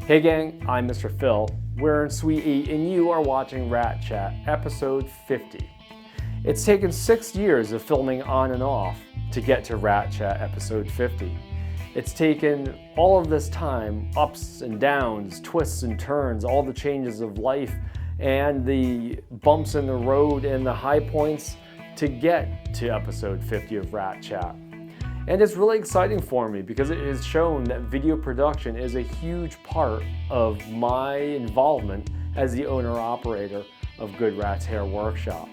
Hey gang, I'm Mr. Phil. We're in Suite 8 and you are watching Rat Chat, episode 50. It's taken 6 years of filming on and off to get to Rat Chat episode 50. It's taken all of this time, ups and downs, twists and turns, all the changes of life and the bumps in the road and the high points to get to episode 50 of Rat Chat. And it's really exciting for me because it has shown that video production is a huge part of my involvement as the owner-operator of Good Rat's Hair Workshop.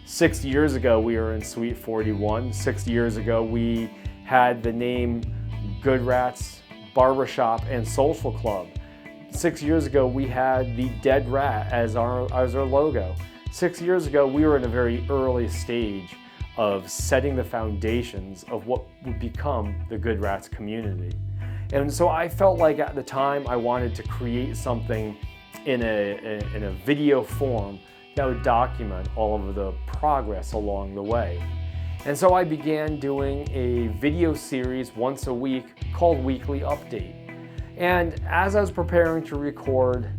6 years ago, we were in Suite 41. 6 years ago, we had the name Good Rat's Barbershop and Social Club. 6 years ago, we had the dead rat as our logo. 6 years ago, we were in a very early stage of setting the foundations of what would become the Good Rats community. And so I felt like at the time I wanted to create something in a video form that would document all of the progress along the way. And so I began doing a video series once a week called Weekly Update. And as I was preparing to record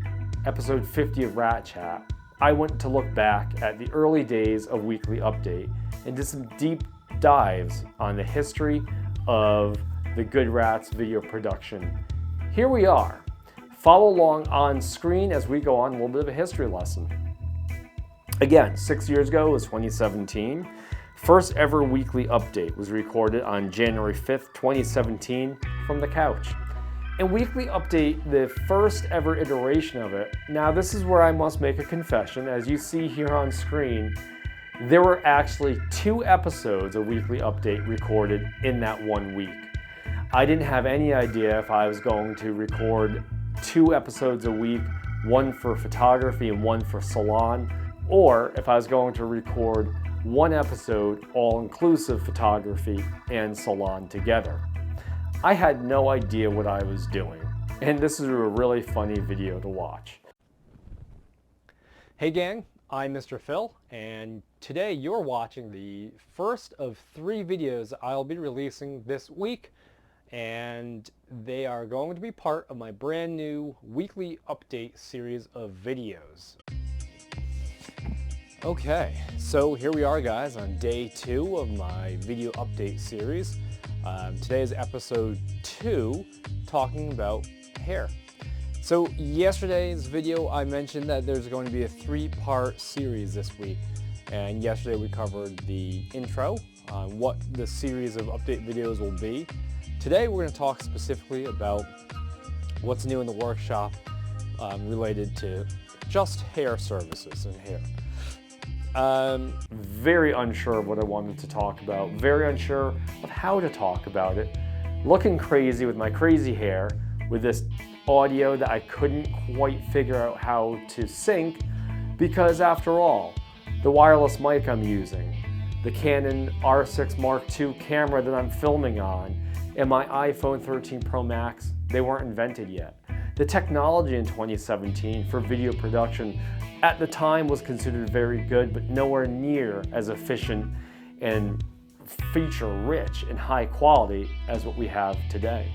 episode 50 of Rat Chat, I went to look back at the early days of Weekly Update and did some deep dives on the history of the Good Rats video production. Here we are. Follow along on screen as we go on a little bit of a history lesson. Again, 6 years ago was 2017. First ever Weekly Update was recorded on January 5th, 2017 from the couch. And Weekly Update, the first ever iteration of it, now this is where I must make a confession. As you see here on screen, there were actually 2 episodes of Weekly Update recorded in that 1 week. I didn't have any idea if I was going to record 2 episodes a week, one for photography and one for salon, or if I was going to record 1 episode all-inclusive photography and salon together. I had no idea what I was doing, and this is a really funny video to watch. Hey gang, I'm Mr. Phil, and today you're watching the first of 3 videos I'll be releasing this week, and they are going to be part of my brand new Weekly Update series of videos. Okay, so here we are guys on day 2 of my video update series. Today is episode 2, talking about hair. So yesterday's video I mentioned that there's going to be a 3-part series this week, and yesterday we covered the intro on what the series of update videos will be. Today we're going to talk specifically about what's new in the workshop related to just hair services and hair. Very unsure of what I wanted to talk about, very unsure of how to talk about it, looking crazy with my crazy hair, with this audio that I couldn't quite figure out how to sync, because after all, the wireless mic I'm using, the Canon R6 Mark II camera that I'm filming on, and my iPhone 13 Pro Max, they weren't invented yet. The technology in 2017 for video production at the time was considered very good, but nowhere near as efficient and feature-rich and high quality as what we have today.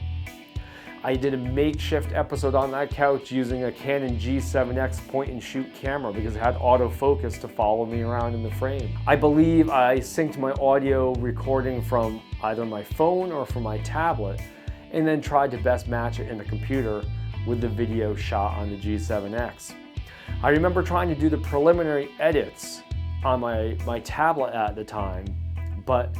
I did a makeshift episode on that couch using a Canon G7X point-and-shoot camera because it had autofocus to follow me around in the frame. I believe I synced my audio recording from either my phone or from my tablet and then tried to best match it in the computer with the video shot on the G7X. I remember trying to do the preliminary edits on my tablet at the time, but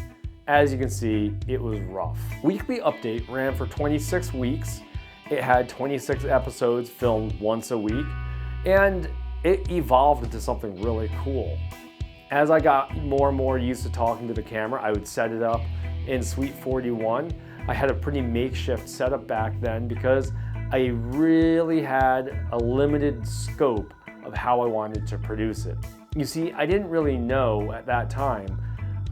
as you can see, it was rough. Weekly Update ran for 26 weeks. It had 26 episodes filmed once a week, and it evolved into something really cool. As I got more and more used to talking to the camera, I would set it up in Suite 41. I had a pretty makeshift setup back then because I really had a limited scope of how I wanted to produce it. You see, I didn't really know at that time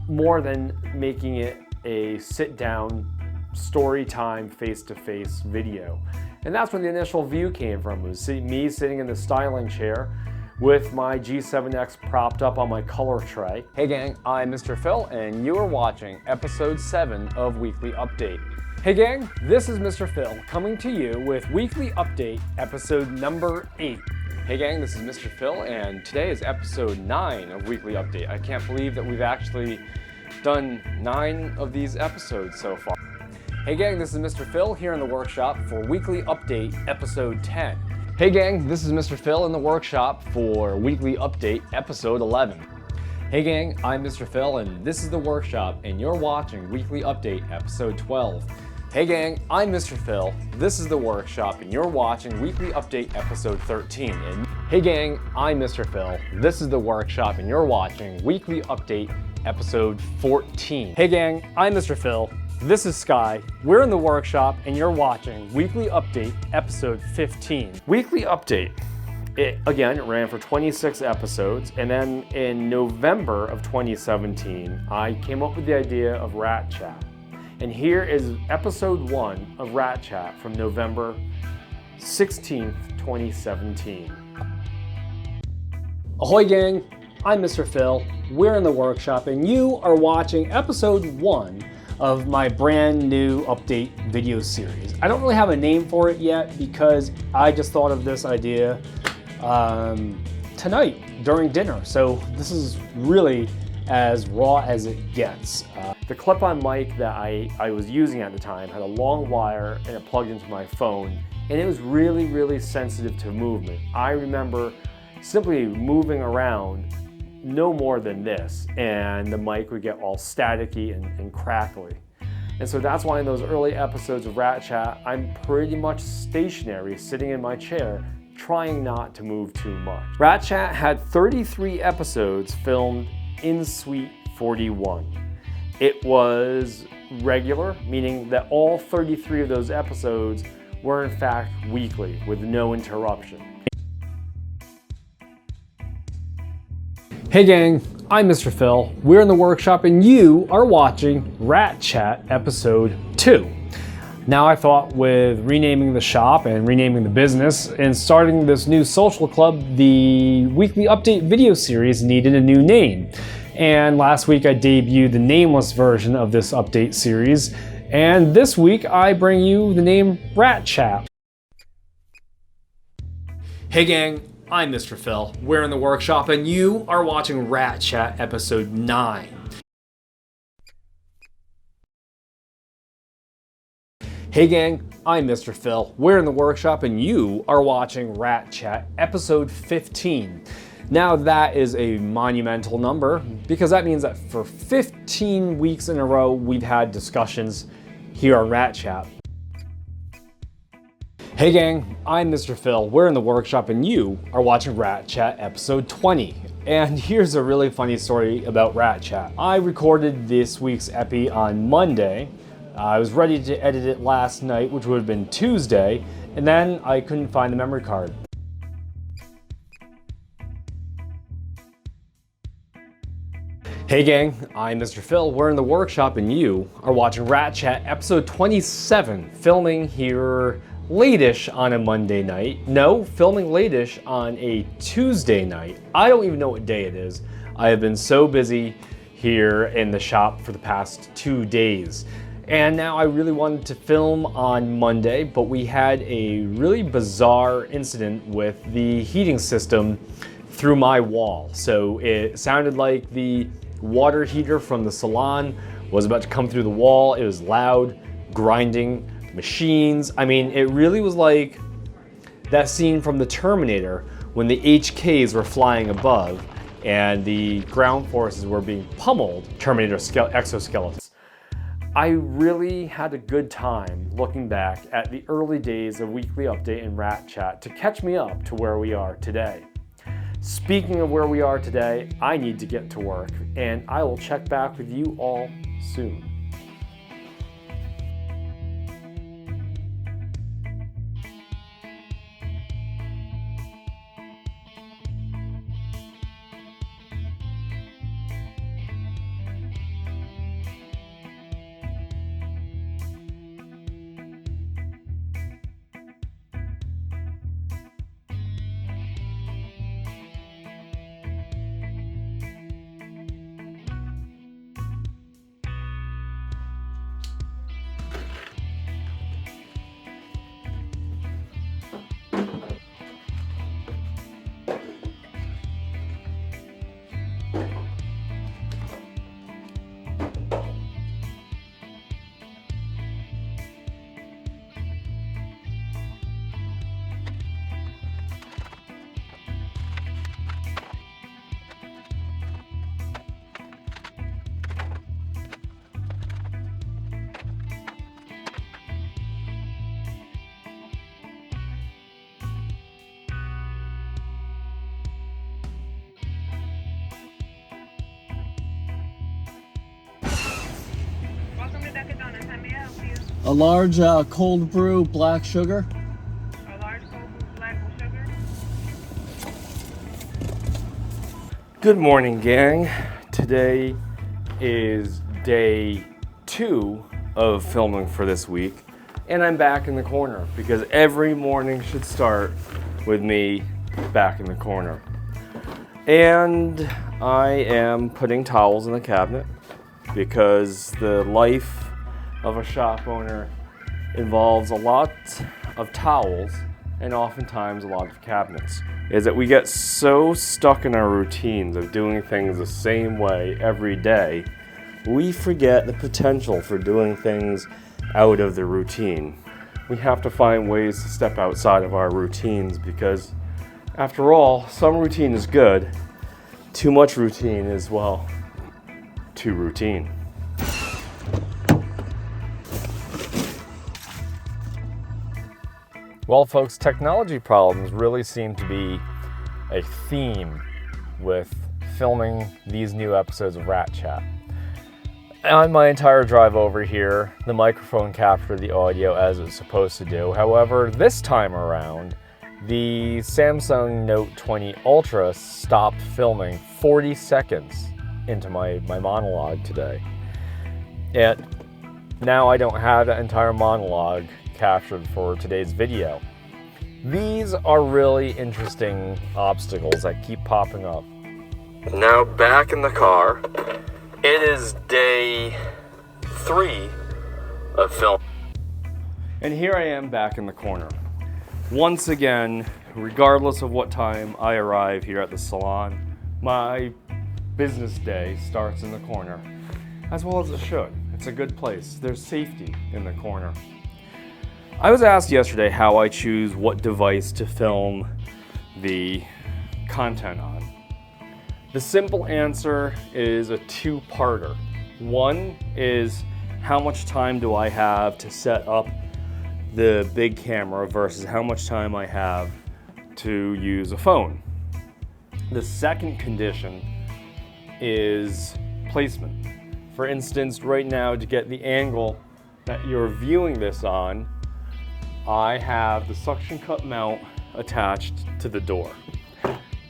more than making it a sit-down, story time, face-to-face video. And that's when the initial view came from, was me sitting in the styling chair with my G7X propped up on my color tray. Hey gang, I'm Mr. Phil, and you are watching episode 7 of Weekly Update. Hey gang, this is Mr. Phil coming to you with Weekly Update, episode number 8. Hey gang, this is Mr. Phil and today is episode 9 of Weekly Update. I can't believe that we've actually done 9 of these episodes so far. Hey gang, this is Mr. Phil here in the workshop for Weekly Update, episode 10. Hey gang, this is Mr. Phil in the workshop for Weekly Update, episode 11. Hey gang, I'm Mr. Phil and this is the workshop and you're watching Weekly Update, episode 12. Hey gang, I'm Mr. Phil, this is the workshop and you're watching Weekly Update episode 13. And hey gang, I'm Mr. Phil, this is the workshop and you're watching Weekly Update episode 14. Hey gang, I'm Mr. Phil, this is Sky, we're in the workshop and you're watching Weekly Update episode 15. Weekly Update, it ran for 26 episodes and then in November of 2017, I came up with the idea of Rat Chat. And here is episode 1 of Rat Chat from November 16th, 2017. Ahoy gang, I'm Mr. Phil, we're in the workshop and you are watching episode 1 of my brand new update video series. I don't really have a name for it yet because I just thought of this idea tonight during dinner. So this is really as raw as it gets. The clip-on mic that I was using at the time had a long wire and it plugged into my phone and it was really sensitive to movement. I remember simply moving around no more than this and the mic would get all staticky and crackly. And so that's why in those early episodes of Rat Chat, I'm pretty much stationary sitting in my chair trying not to move too much. Rat Chat had 33 episodes filmed in Suite 41. It was regular, meaning that all 33 of those episodes were in fact weekly with no interruption. Hey gang, I'm Mr. Phil, we're in the workshop and you are watching Rat Chat episode 2. Now I thought with renaming the shop and renaming the business and starting this new social club, the Weekly Update video series needed a new name. And last week I debuted the nameless version of this update series. And this week I bring you the name Rat Chat. Hey gang, I'm Mr. Phil. We're in the workshop and you are watching Rat Chat episode 9. Hey gang, I'm Mr. Phil. We're in the workshop and you are watching Rat Chat episode 15. Now that is a monumental number because that means that for 15 weeks in a row we've had discussions here on Rat Chat. Hey gang, I'm Mr. Phil, we're in the workshop and you are watching Rat Chat episode 20. And here's a really funny story about Rat Chat. I recorded this week's epi on Monday. I was ready to edit it last night, which would have been Tuesday, and then I couldn't find the memory card. Hey gang, I'm Mr. Phil, we're in the workshop and you are watching Rat Chat episode 27, filming here late-ish on a Monday night. No, filming late-ish on a Tuesday night. I don't even know what day it is. I have been so busy here in the shop for the past 2 days. And now I really wanted to film on Monday, but we had a really bizarre incident with the heating system through my wall. So it sounded like the water heater from the salon was about to come through the wall. It was loud, grinding, machines. I mean, it really was like that scene from the Terminator when the HKs were flying above and the ground forces were being pummeled, Terminator exoskeletons. I really had a good time looking back at the early days of Weekly Update and Rat Chat to catch me up to where we are today. Speaking of where we are today, I need to get to work and I will check back with you all soon. A large cold brew black sugar. A large cold brew black sugar. Good morning, gang. Today is day 2 of filming for this week, and I'm back in the corner because every morning should start with me back in the corner. And I am putting towels in the cabinet because the life of a shop owner involves a lot of towels and oftentimes a lot of cabinets. Is that we get so stuck in our routines of doing things the same way every day, we forget the potential for doing things out of the routine. We have to find ways to step outside of our routines because, after all, some routine is good. Too much routine is, well, too routine. Well, folks, technology problems really seem to be a theme with filming these new episodes of Rat Chat. On my entire drive over here, the microphone captured the audio as it's supposed to do. However, this time around, the Samsung Note 20 Ultra stopped filming 40 seconds into my monologue today. And now I don't have that entire monologue captured for today's video. These are really interesting obstacles that keep popping up. Now back in the car. It is day 3 of film. And here I am back in the corner. Once again, regardless of what time I arrive here at the salon, my business day starts in the corner, as well as it should. It's a good place. There's safety in the corner. I was asked yesterday how I choose what device to film the content on. The simple answer is a two-parter. One is how much time do I have to set up the big camera versus how much time I have to use a phone. The second condition is placement. For instance, right now, to get the angle that you're viewing this on, I have the suction cup mount attached to the door.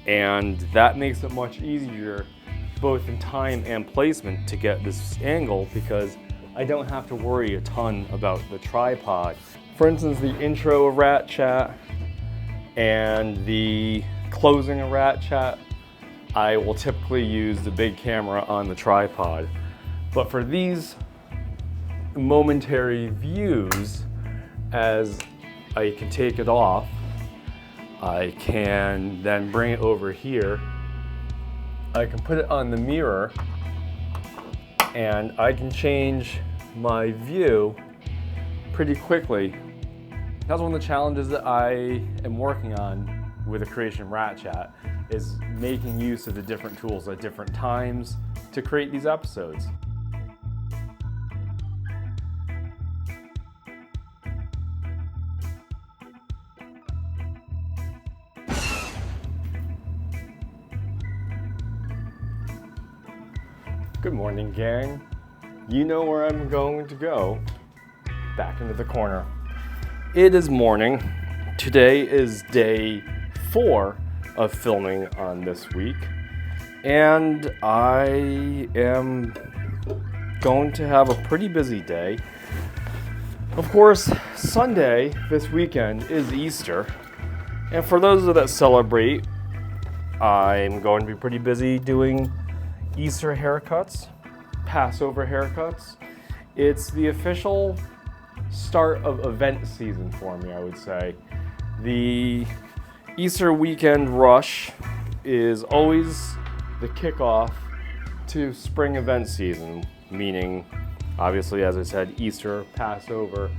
And that makes it much easier, both in time and placement, to get this angle because I don't have to worry a ton about the tripod. For instance, the intro of Rat Chat and the closing of Rat Chat, I will typically use the big camera on the tripod. But for these momentary views, as I can take it off, I can then bring it over here. I can put it on the mirror and I can change my view pretty quickly. That's one of the challenges that I am working on with the creation of Rat Chat, is making use of the different tools at different times to create these episodes. Good morning, gang. You know where I'm going to go. Back into the corner. It is morning. Today is day 4 of filming on this week. And I am going to have a pretty busy day. Of course, Sunday, this weekend, is Easter. And for those that celebrate, I'm going to be pretty busy doing Easter haircuts, Passover haircuts. It's the official start of event season for me, I would say. The Easter weekend rush is always the kickoff to spring event season, meaning, obviously, as I said, Easter, Passover,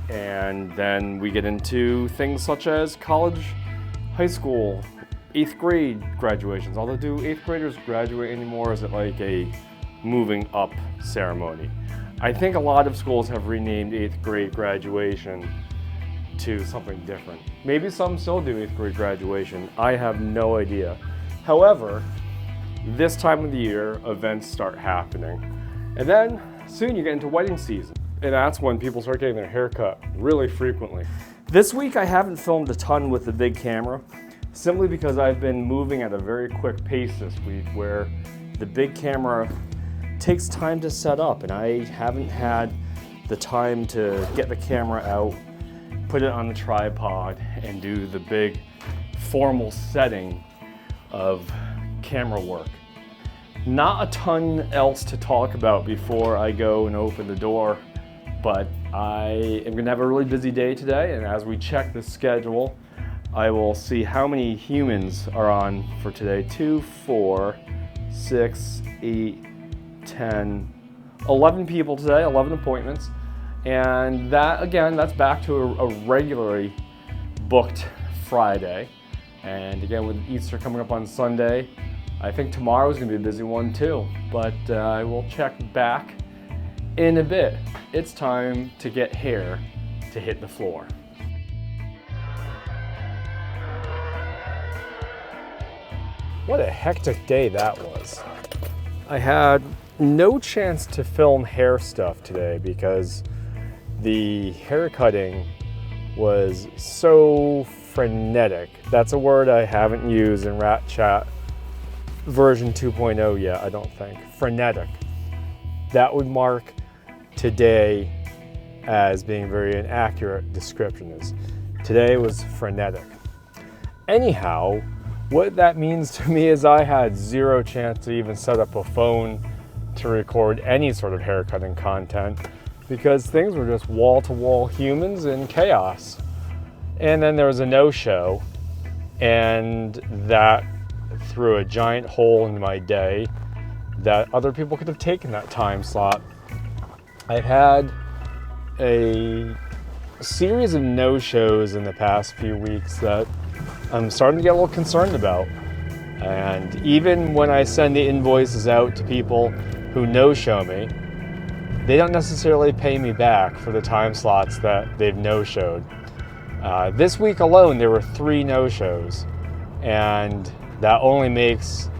and then we get into things such as college, high school, 8th grade graduations. Although, do 8th graders graduate anymore, or is it like a moving up ceremony? I think a lot of schools have renamed 8th grade graduation to something different. Maybe some still do 8th grade graduation. I have no idea. However, this time of the year, events start happening. And then soon you get into wedding season. and that's when people start getting their hair cut really frequently. This week I haven't filmed a ton with the big camera, simply because I've been moving at a very quick pace this week, where the big camera takes time to set up, and I haven't had the time to get the camera out, put it on the tripod, and do the big formal setting of camera work. Not a ton else to talk about before I go and open the door, but I am gonna have a really busy day today, and as we check the schedule, I will see how many humans are on for today. 2, 4, 6, 8, 10, 11 people today, 11 appointments. And that, again, that's back to a regularly booked Friday. And again, with Easter coming up on Sunday, I think tomorrow is gonna be a busy one too, but I will check back in a bit. It's time to get hair to hit the floor. What a hectic day that was. I had no chance to film hair stuff today because the hair cutting was so frenetic. That's a word I haven't used in Rat Chat version 2.0 yet, I don't think. Frenetic. That would mark today as being very inaccurate description. Is today was frenetic. Anyhow, what that means to me is I had zero chance to even set up a phone to record any sort of haircutting content, because things were just wall-to-wall humans and chaos. And then there was a no-show, and that threw a giant hole in my day that other people could have taken that time slot. I've had a series of no-shows in the past few weeks that I'm starting to get a little concerned about. And even when I send the invoices out to people who no-show me, they don't necessarily pay me back for the time slots that they've no-showed. This week alone, there were 3 no-shows, and that only makes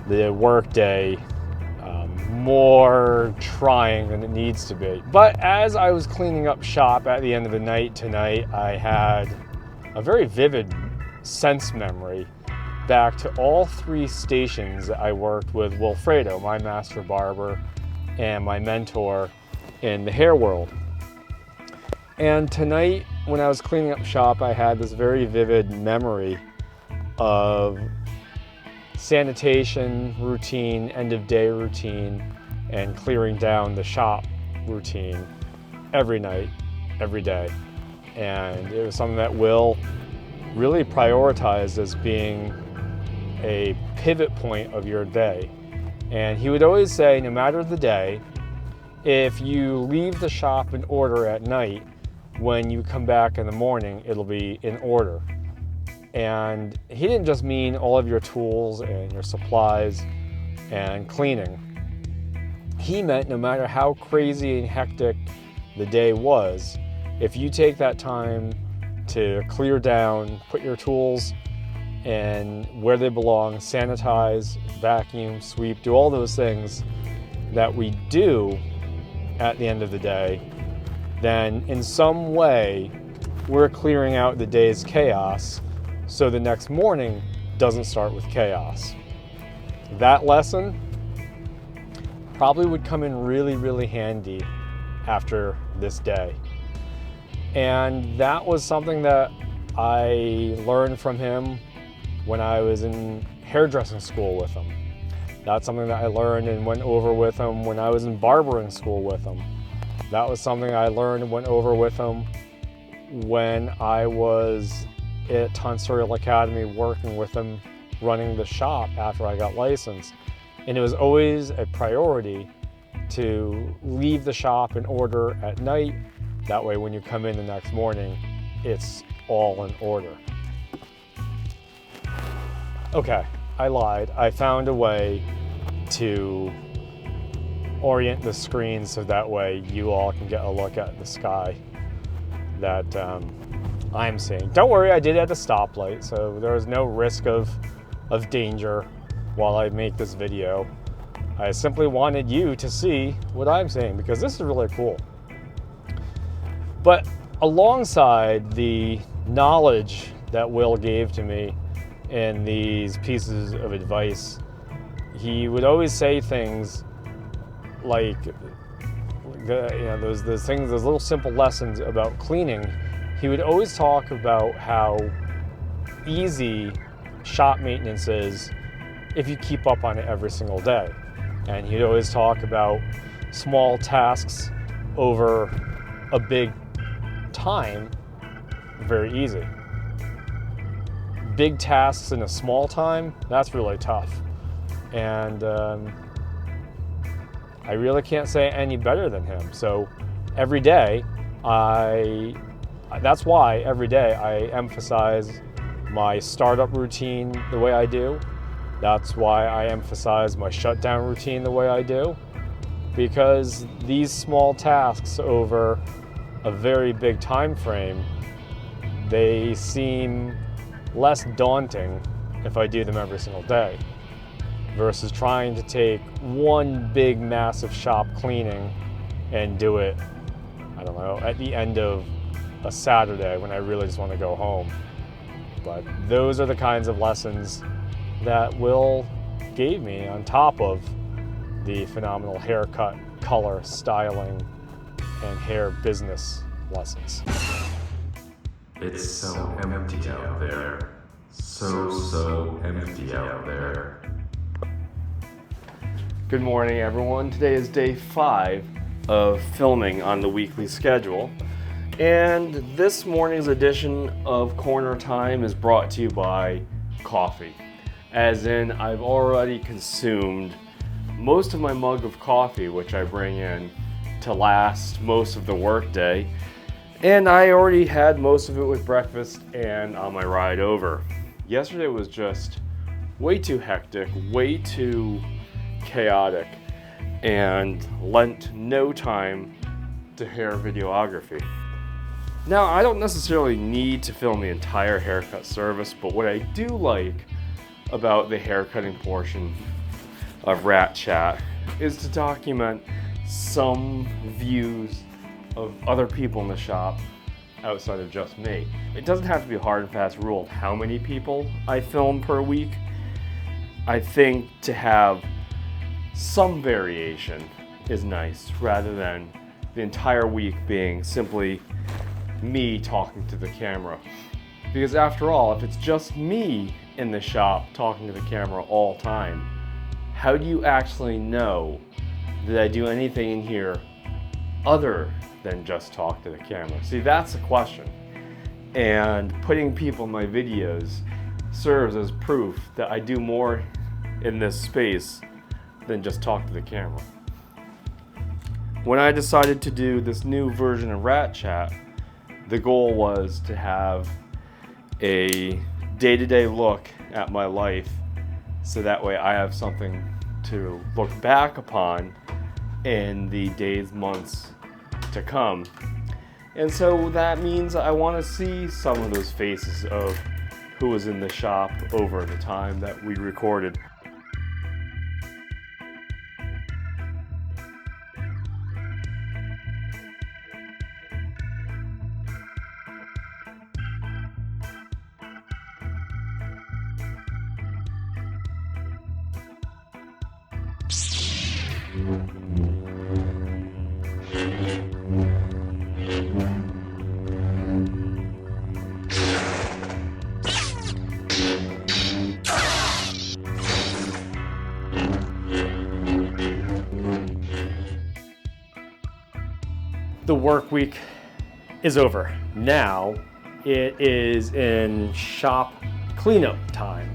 the workday more trying than it needs to be. But as I was cleaning up shop at the end of the night tonight, I had a very vivid sense memory back to all 3 stations that I worked with Wilfredo, my master barber and my mentor in the hair world. And tonight, when I was cleaning up shop, I had this very vivid memory of sanitation routine, end of day routine, and clearing down the shop routine every night, every day. And it was something that Will really prioritized as being a pivot point of your day. And he would always say, no matter the day, if you leave the shop in order at night, when you come back in the morning, it'll be in order. And he didn't just mean all of your tools and your supplies and cleaning. He meant no matter how crazy and hectic the day was, if you take that time to clear down, put your tools in where they belong, sanitize, vacuum, sweep, do all those things that we do at the end of the day, then in some way we're clearing out the day's chaos so the next morning doesn't start with chaos. That lesson probably would come in really, really handy after this day. And that was something that I learned from him when I was in hairdressing school with him. That's something that I learned and went over with him when I was in barbering school with him. That was something I learned and went over with him when I was at Tonsorial Academy working with him, running the shop after I got licensed. And it was always a priority to leave the shop in order at night. That way when you come in the next morning, it's all in order. Okay, I lied. I found a way to orient the screen so that way you all can get a look at the sky that I'm seeing. Don't worry, I did at the stoplight, so there was no risk of danger while I make this video. I simply wanted you to see what I'm seeing because this is really cool. But alongside the knowledge that Will gave to me in these pieces of advice, he would always say things like those things, those little simple lessons about cleaning. He would always talk about how easy shop maintenance is if you keep up on it every single day. And he'd always talk about small tasks over a big time, very easy. Big tasks in a small time, that's really tough. And I really can't say any better than him. So every day, that's why every day I emphasize my startup routine the way I do. That's why I emphasize my shutdown routine the way I do. Because these small tasks over a very big time frame, they seem less daunting if I do them every single day versus trying to take one big massive shop cleaning and do it, I don't know, at the end of a Saturday when I really just want to go home. But those are the kinds of lessons that Will gave me on top of the phenomenal haircut, color, styling, and hair business lessons. It's so empty out there. So empty out there. Good morning, everyone. Today is day 5 of filming on the weekly schedule. And this morning's edition of Corner Time is brought to you by coffee. As in, I've already consumed most of my mug of coffee, which I bring in to last most of the workday. And I already had most of it with breakfast and on my ride over. Yesterday was just way too hectic, way too chaotic, and lent no time to hair videography. Now, I don't necessarily need to film the entire haircut service, but what I do like about the haircutting portion of Rat Chat is to document some views of other people in the shop outside of just me. It doesn't have to be a hard and fast rule of how many people I film per week. I think to have some variation is nice rather than the entire week being simply me talking to the camera. Because after all, if it's just me in the shop talking to the camera all the time, how do you actually know that I do anything in here other than just talk to the camera? See, that's the question. And putting people in my videos serves as proof that I do more in this space than just talk to the camera. When I decided to do this new version of Rat Chat, the goal was to have a day-to-day look at my life so that way I have something to look back upon in the days, months to come. And so that means I want to see some of those faces of who was in the shop over the time that we recorded. The work week is over. Now it is in shop cleanup time.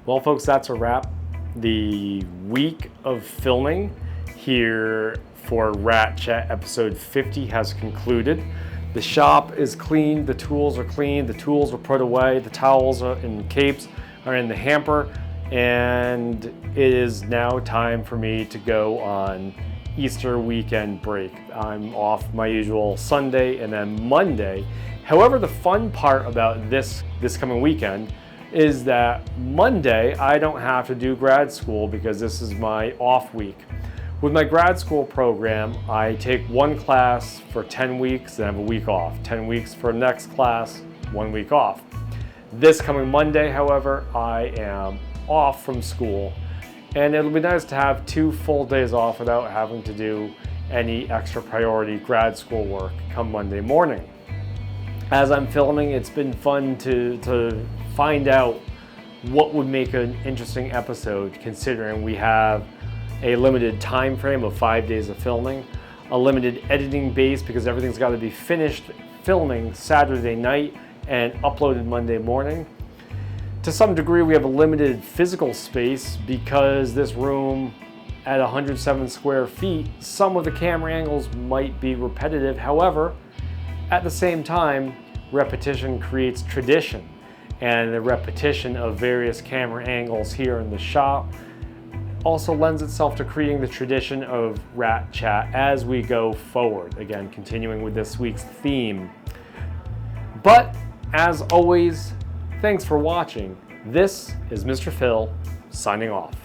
Well, folks, that's a wrap. The week of filming here for Rat Chat episode 50 has concluded. The shop is clean, the tools are clean, the tools are put away, the towels and capes are in the hamper, and it is now time for me to go on Easter weekend break. I'm off my usual Sunday and then Monday. However, the fun part about this coming weekend is that Monday I don't have to do grad school because this is my off week. With my grad school program, I take one class for 10 weeks and have a week off. 10 weeks for next class, 1 week off. This coming Monday, however, I am off from school, and it'll be nice to have 2 full days off without having to do any extra priority grad school work come Monday morning. As I'm filming, it's been fun to find out what would make an interesting episode, considering we have a limited time frame of 5 days of filming, a limited editing base because everything's got to be finished filming Saturday night and uploaded Monday morning. To some degree, we have a limited physical space because this room at 107 square feet, some of the camera angles might be repetitive. However, at the same time, repetition creates tradition, and the repetition of various camera angles here in the shop also lends itself to creating the tradition of Rat Chat as we go forward. Again, continuing with this week's theme. But as always, thanks for watching. This is Mr. Phil signing off.